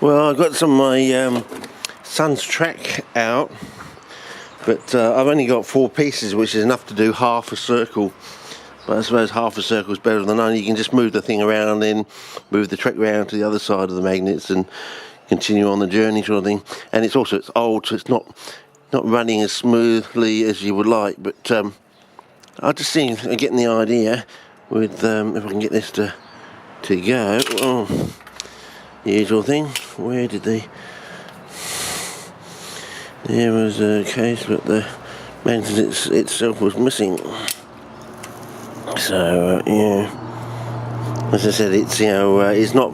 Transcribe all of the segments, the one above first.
Well, I've got some of my son's track out, but I've only got 4 pieces, which is enough to do half a circle. But I suppose half a circle is better than none. You can just move the thing around and then move the track round to the other side of the magnets and continue on the journey sort of thing. And it's old, so it's not running as smoothly as you would like. But I just think I'm getting the idea with if I can get this to go. Oh, the usual thing. Where did there was a case, but the magnet itself was missing. So yeah, as I said, it's it's not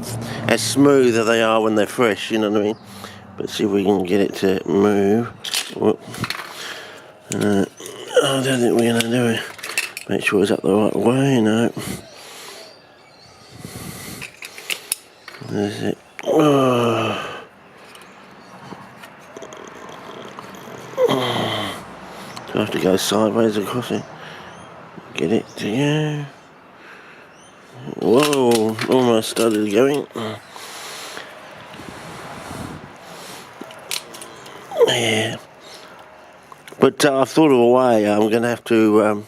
as smooth as they are when they're fresh. You know what I mean? But see if we can get it to move. I don't think we're gonna do it. Make sure it's up the right way. No. There's it. Oh. Do I have to go sideways across it? Get it to go. Whoa, almost started going. Yeah. But I've thought of a way. I'm going to have to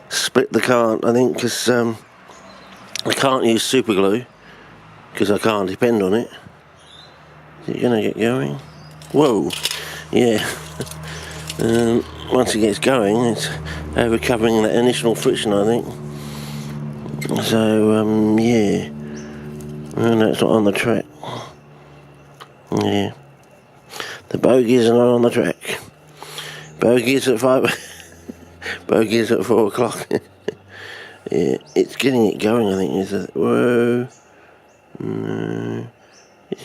split the cart, I think, because I can't use super glue, because I can't depend on it. Is it going to get going? Whoa, yeah. Once it gets going, it's overcoming that initial friction, I think. So, yeah. Oh, no, it's not on the track. Yeah. The bogies are not on the track. Bogies at 5. Bogies at 4 o'clock. Yeah, it's getting it going, I think. Is it? Whoa. No.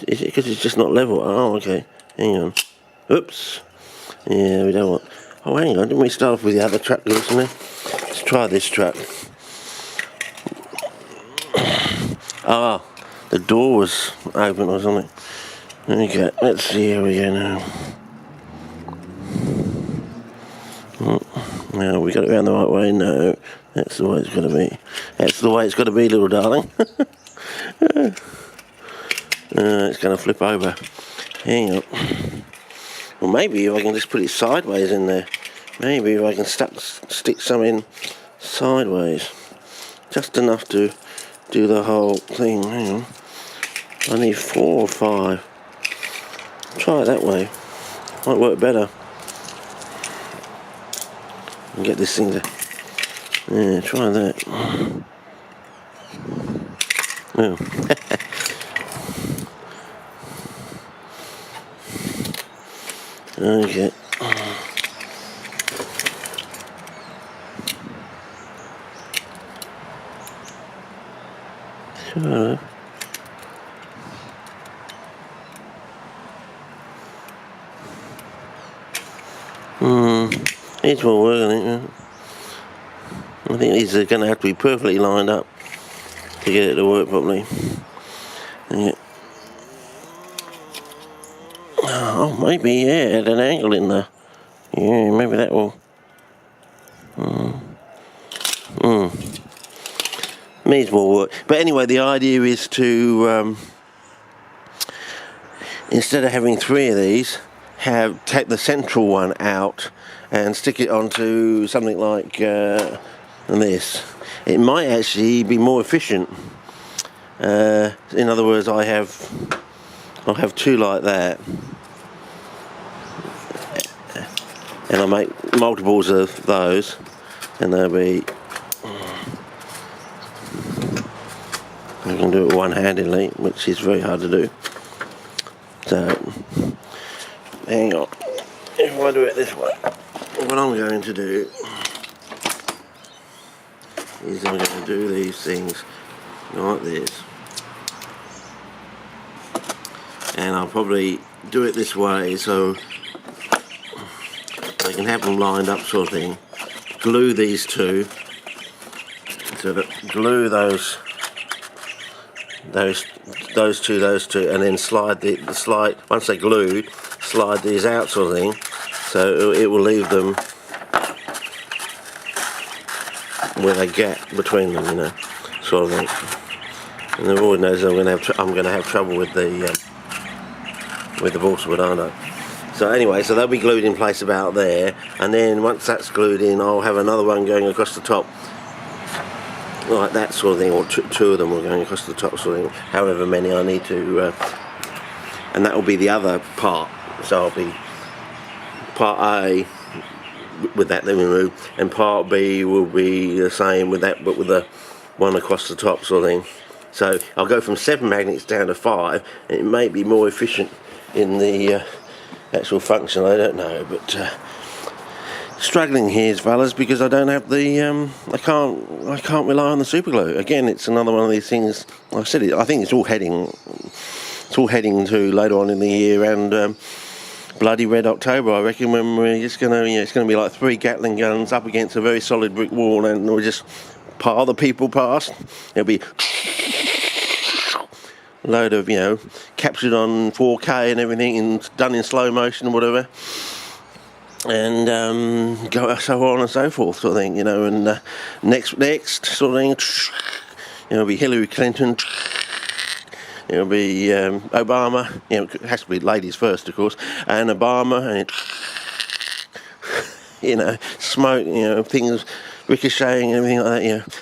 Is it because it's just not level? Oh, okay. Hang on. Oops. Yeah, we don't want... Oh, hang on. Didn't we start off with the other track recently? Let's try this track. Ah, the door was open or something. Okay, let's see how we go now. Oh, no, we got it around the right way. No, that's the way it's got to be. That's the way it's got to be, little darling. It's going to flip over. Hang on. Well, maybe if I can just put it sideways in there. Maybe if I can stick some in sideways. Just enough to do the whole thing. Hang on. I need 4 or 5. Try it that way. Might work better. And get this thing to... Yeah, try that. Oh. Okay. Sure. It's more work, I think. I think these are going to have to be perfectly lined up to get it to work properly. Yeah. Oh, maybe, yeah, at an angle in there. Yeah, maybe that will... Needs more work. But anyway, the idea is to, instead of having 3 of these, take the central one out and stick it onto something like this. It might actually be more efficient. In other words, I'll have 2 like that. And I'll make multiples of those, and they'll be... I can do it one-handedly, which is very hard to do. So, hang on. If I do it this way, what I'm going to do is I'm going to do these things like this. And I'll probably do it this way so I can have them lined up sort of thing. Glue these 2. So that glue those 2, and then slide once they're glued, slide these out sort of thing, so it will leave them with a gap between them, you know, sort of thing. And the Lord knows I'm going to have trouble with the balsa wood, aren't I? So anyway, so they'll be glued in place about there, and then once that's glued in, I'll have another one going across the top, like that sort of thing, or two of them are going across the top sort of thing, however many I need to, and that will be the other part. So I'll be part A with that then removed, and part B will be the same with that, but with the one across the top sort of thing. So I'll go from 7 magnets down to 5, and it may be more efficient in the actual function, I don't know, but struggling here, fellas, because I don't have the I can't rely on the super glue. Again, it's another one of these things. I said it. I think it's all heading to later on in the year, and bloody red October, I reckon, when we're just gonna, it's gonna be like 3 Gatling guns up against a very solid brick wall, and we'll just pile the people past. It'll be load of, captured on 4K and everything, and done in slow motion or whatever, and go so on and so forth, sort of thing, and next sort of thing, it'll be Hillary Clinton, it'll be Obama, it has to be ladies first, of course, and Obama, and smoke, things ricocheting and everything like that,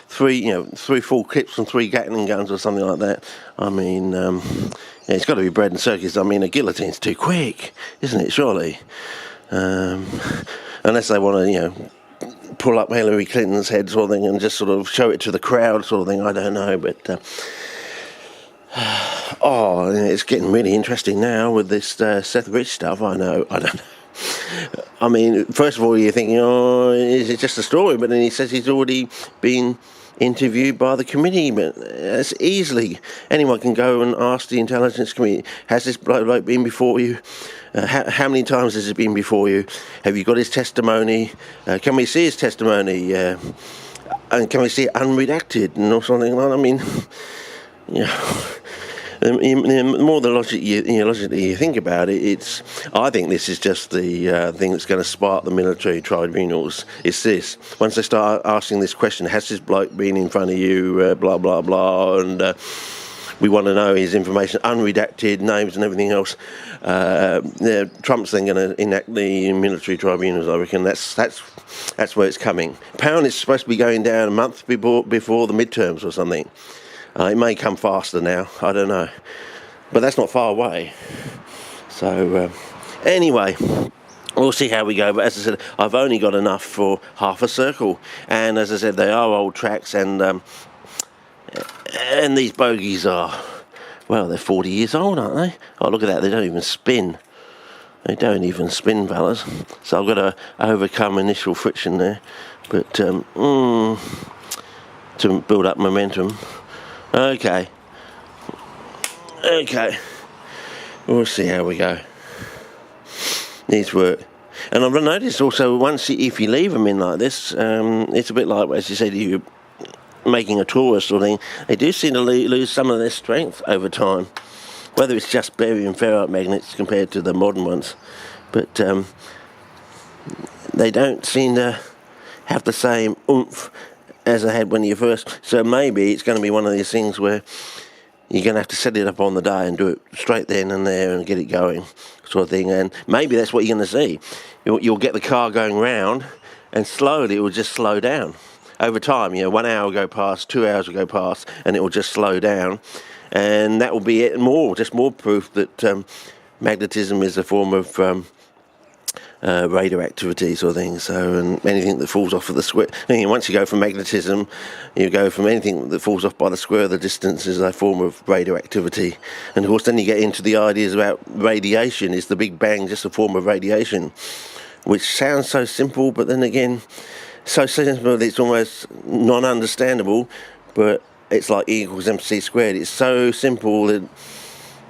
3 full clips and 3 Gatling guns or something like that. I mean, it's got to be bread and circus. I mean, a guillotine's too quick, isn't it, surely? Unless they want to, pull up Hillary Clinton's head sort of thing and just sort of show it to the crowd sort of thing, I don't know, but it's getting really interesting now with this Seth Rich stuff. I don't know. I mean, first of all, you're thinking, is it just a story? But then he says he's already been interviewed by the committee. But it's easily, anyone can go and ask the intelligence committee, has this bloke been before you? How many times has it been before you? Have you got his testimony? Can we see his testimony? And can we see it unredacted and or something like that? I mean, the more logically you think about it, I think this is just the thing that's going to spark the military tribunals. It's this. Once they start asking this question, has this bloke been in front of you, blah, blah, blah, and we want to know his information, unredacted, names and everything else. Trump's then going to enact the military tribunals, I reckon. That's where it's coming. Apparently it's supposed to be going down a month before the midterms or something. It may come faster now, I don't know. But that's not far away. So, anyway, we'll see how we go. But as I said, I've only got enough for half a circle. And as I said, they are old tracks, and these bogies are, well, they're 40 years old, aren't they? Oh, look at that, they don't even spin. They don't even spin, fellas. So I've got to overcome initial friction there. But, to build up momentum. Okay, we'll see how we go. Needs work. And I've noticed also, if you leave them in like this, it's a bit like, as you said, you're making a tourist or thing, they do seem to lose some of their strength over time. Whether it's just barium ferrite magnets compared to the modern ones. But they don't seem to have the same oomph as I had when you first. So maybe it's going to be one of these things where you're going to have to set it up on the day and do it straight then and there and get it going, sort of thing. And maybe that's what you're going to see. You'll get the car going round, and slowly it will just slow down over time. 1 hour will go past, 2 hours will go past, and it will just slow down. And that will be it, more proof that magnetism is a form of radioactivity sort of thing. So, and anything that falls off of the square, once you go from magnetism, you go from anything that falls off by the square of the distance is a form of radioactivity. And of course then you get into the ideas about radiation. Is the Big Bang just a form of radiation? Which sounds so simple, but then again, so simple that it's almost non-understandable, but it's like E equals MC squared. It's so simple that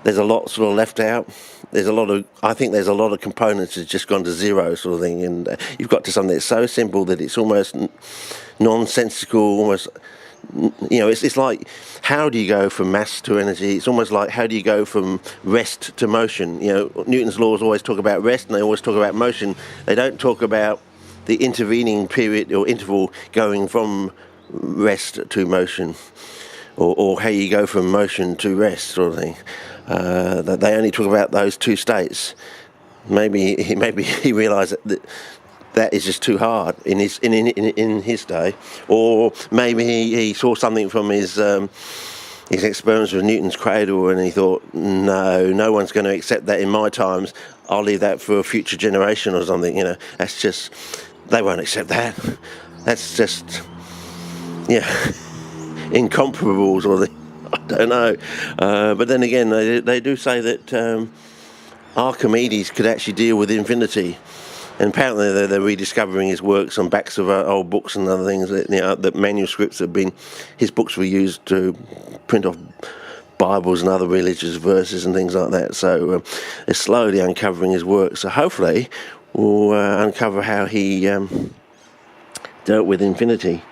there's a lot sort of left out. I think there's a lot of components that's just gone to zero sort of thing, and you've got to something that's so simple that it's almost nonsensical, almost, it's like, how do you go from mass to energy? It's almost like, how do you go from rest to motion? Newton's laws always talk about rest, and they always talk about motion. They don't talk about the intervening period or interval going from rest to motion. or how you go from motion to rest, sort of thing. That they only talk about those two states. Maybe he realised that is just too hard in his day, or maybe he saw something from his experiments with Newton's cradle, and he thought, no one's going to accept that in my times. I'll leave that for a future generation or something. That's just, they won't accept that. That's just, incomparable sort of thing. I don't know, but then again, they do say that Archimedes could actually deal with infinity, and apparently they're rediscovering his works on backs of old books and other things. That manuscripts his books were used to print off Bibles and other religious verses and things like that. So they're slowly uncovering his work. So hopefully we'll uncover how he dealt with infinity.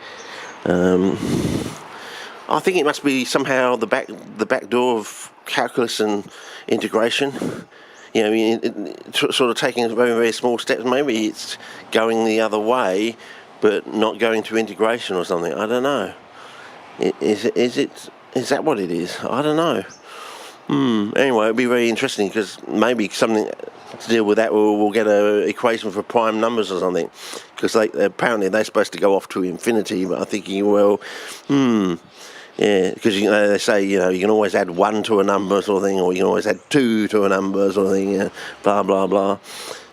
I think it must be somehow the back door of calculus and integration. Sort of taking very, very small steps. Maybe it's going the other way, but not going to integration or something. I don't know. Is that what it is? I don't know. Anyway, it'll be very interesting, because maybe something to deal with that, we'll get an equation for prime numbers or something, because apparently they're supposed to go off to infinity. But I'm thinking, well, yeah, because they say you can always add 1 to a number sort of thing, or you can always add 2 to a number sort of thing, blah blah blah.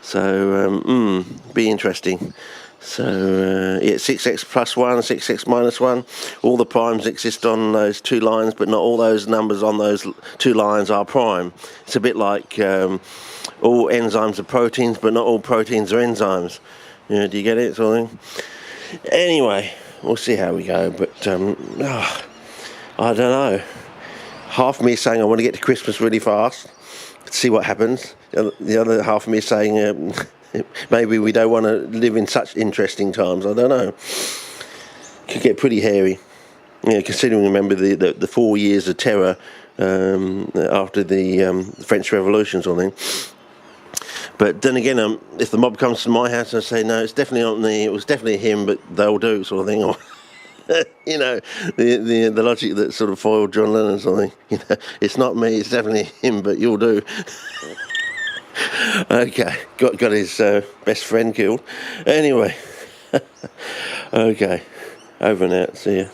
So be interesting. So 6x plus 1, 6x minus 1, all the primes exist on those two lines, but not all those numbers on those two lines are prime. It's a bit like all enzymes are proteins, but not all proteins are enzymes. Do you get it sort of thing? Anyway, we'll see how we go, but I don't know. Half of me is saying I want to get to Christmas really fast, see what happens. The other half of me is saying maybe we don't want to live in such interesting times. I don't know. Could get pretty hairy. Considering, remember, the 4 years of terror after the French Revolution or something. But then again, if the mob comes to my house and I say, no, it's definitely not me, it was definitely him, but they'll do, sort of thing. Or the logic that sort of foiled John Lennon or something. It's not me, it's definitely him, but you'll do. Okay, got his best friend killed. Anyway, okay, over and out. See ya.